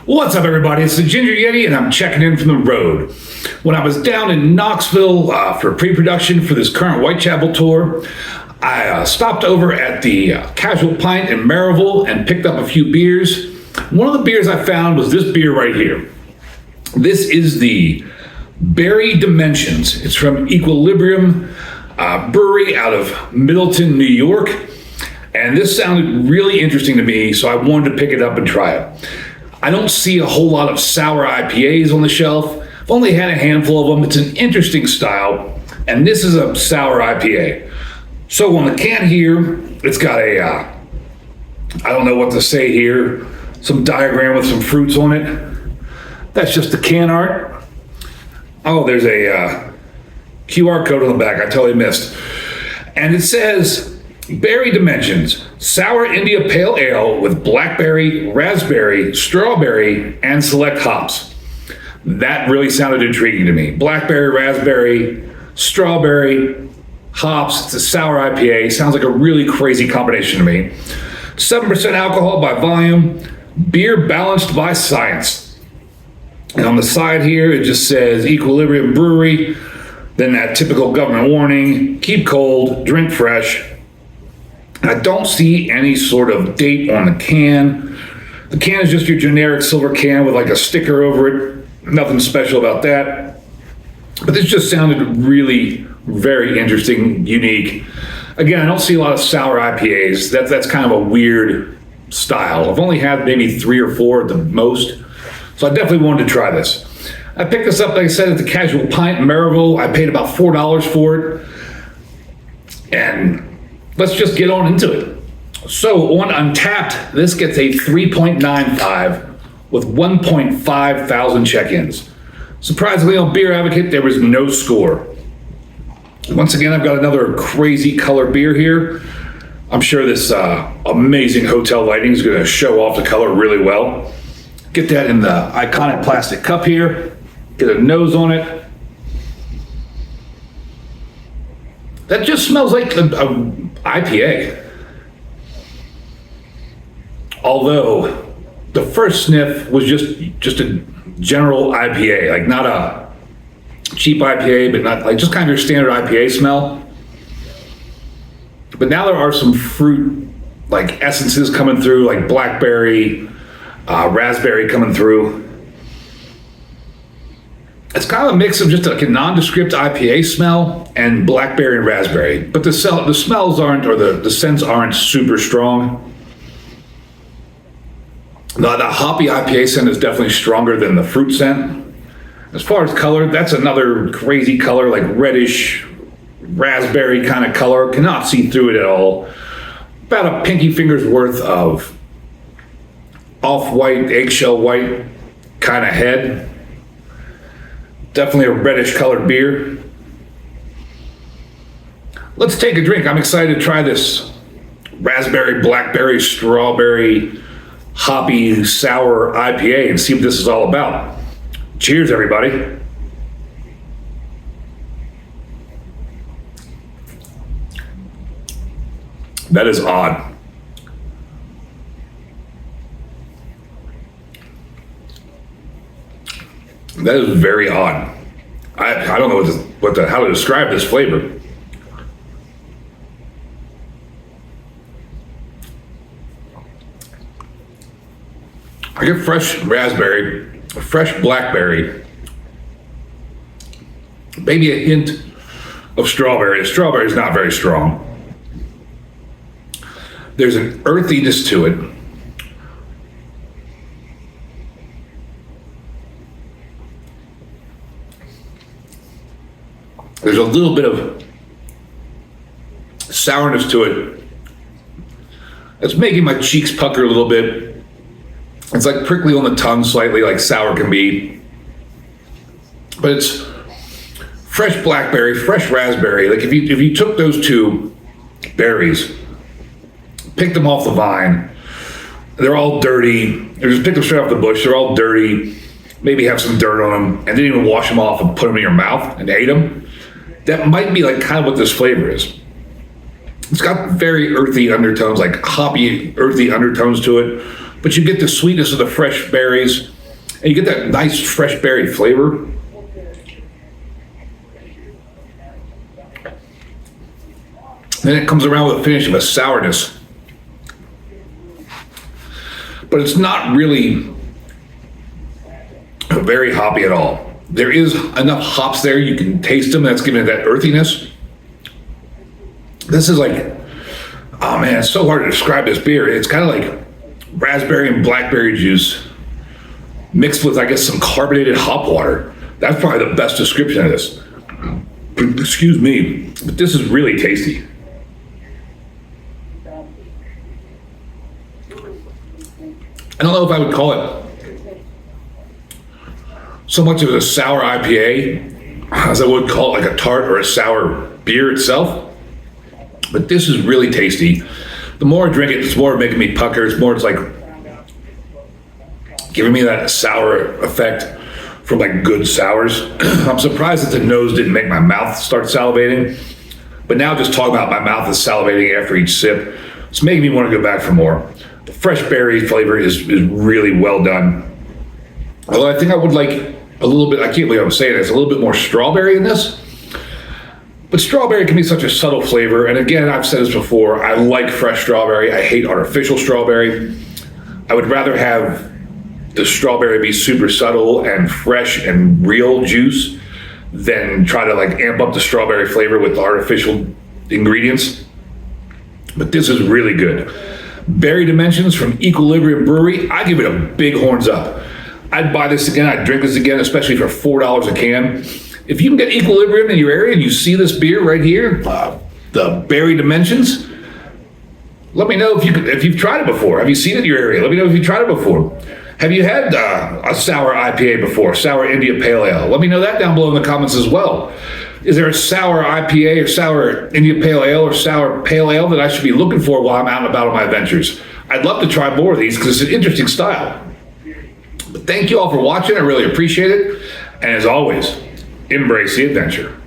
What's up, everybody? It's the Ginger Yeti, and I'm checking in from the road. When I was down in Knoxville for pre-production for this current Whitechapel tour, I stopped over at the Casual Pint in Maryville and picked up a few beers. One of the beers I found was this beer right here. This is the Berry Dimensions. It's from Equilibrium Brewery out of Middletown, New York. And this sounded really interesting to me, so I wanted to pick it up and try it. I don't see a whole lot of sour IPAs on the shelf. I've only had a handful of them. It's an interesting style, and this is a sour IPA. So on the can here, it's got a, I don't know what to say here, some diagram with some fruits on it. That's just the can art. Oh, there's a QR code on the back. I totally missed. And it says, Berry Dimensions, Sour India Pale Ale with blackberry, raspberry, strawberry, and select hops. That really sounded intriguing to me. Blackberry, raspberry, strawberry, hops. It's a sour IPA. Sounds like a really crazy combination to me. 7% alcohol by volume. Beer balanced by science. And on the side here, it just says Equilibrium Brewery. Then that typical government warning, keep cold, drink fresh. I don't see any sort of date on the can. The can is just your generic silver can with like a sticker over it. Nothing special about that. But this just sounded really very interesting, unique. Again, I don't see a lot of sour IPAs. That's kind of a weird style. I've only had maybe 3 or 4 at the most. So I definitely wanted to try this. I picked this up, like I said, at the Casual Pint in Maryville. I paid about $4 for it. And let's just get on into it. So on Untapped, this gets a 3.95 with 1.5 thousand check-ins. Surprisingly, on Beer Advocate, there was no score. Once again, I've got another crazy color beer here. I'm sure this amazing hotel lighting is going to show off the color really well. Get that in the iconic plastic cup here. Get a nose on it. That just smells like a IPA. Although the first sniff was just a general IPA, like not a cheap IPA, but not like just kind of your standard IPA smell. But now there are some fruit like essences coming through, like blackberry, raspberry coming through. It's kind of a mix of just like a nondescript IPA smell and blackberry and raspberry, but the smells aren't, or the scents aren't super strong. The hoppy IPA scent is definitely stronger than the fruit scent. As far as color, that's another crazy color, like reddish, raspberry kind of color. Cannot see through it at all. About a pinky finger's worth of off-white, eggshell white kind of head. Definitely a reddish colored beer. Let's take a drink. I'm excited to try this raspberry, blackberry, strawberry, hoppy, sour IPA and see what this is all about. Cheers, everybody. That is odd. That is very odd. I don't know how to describe this flavor. I get fresh raspberry, fresh blackberry, maybe a hint of strawberry. The strawberry is not very strong. There's an earthiness to it. There's a little bit of sourness to it. It's making my cheeks pucker a little bit. It's like prickly on the tongue slightly, like sour can be. But it's fresh blackberry, fresh raspberry. Like if you took those two berries, picked them off the vine, they're all dirty, or just picked them straight off the bush, they're all dirty, maybe have some dirt on them, and didn't even wash them off and put them in your mouth and ate them. That might be like kind of what this flavor is. It's got very earthy undertones, like hoppy, earthy undertones to it, but you get the sweetness of the fresh berries. And you get that nice fresh berry flavor. Then it comes around with a finish of a sourness. But it's not really very hoppy at all. There is enough hops there, you can taste them, that's giving it that earthiness. This is like, oh man, it's so hard to describe this beer. It's kind of like raspberry and blackberry juice mixed with, I guess, some carbonated hop water. That's probably the best description of this. Excuse me, but this is really tasty. I don't know if I would call it so much of a sour IPA as I would call it like a tart or a sour beer itself. But this is really tasty. The more I drink it, it's more making me pucker. It's like giving me that sour effect from like good sours. I'm surprised that the nose didn't make my mouth start salivating. But now just talking about my mouth is salivating after each sip, it's making me want to go back for more. The fresh berry flavor is really well done. Although I think I would like a little bit, I can't believe I'm saying this, a little bit more strawberry in this. But strawberry can be such a subtle flavor. And again, I've said this before, I like fresh strawberry. I hate artificial strawberry. I would rather have the strawberry be super subtle and fresh and real juice than try to like amp up the strawberry flavor with the artificial ingredients. But this is really good. Berry Dimensions from Equilibrium Brewery, I give it a big horns up. I'd buy this again, I'd drink this again, especially for $4 a can. If you can get Equilibrium in your area and you see this beer right here, the Berry Dimensions, let me know if you've tried it before. Have you seen it in your area? Let me know if you've tried it before. Have you had a sour IPA before, sour India Pale Ale? Let me know that down below in the comments as well. Is there a sour IPA or sour India Pale Ale or sour Pale Ale that I should be looking for while I'm out and about on my adventures? I'd love to try more of these because it's an interesting style. But thank you all for watching. I really appreciate it. And as always, embrace the adventure.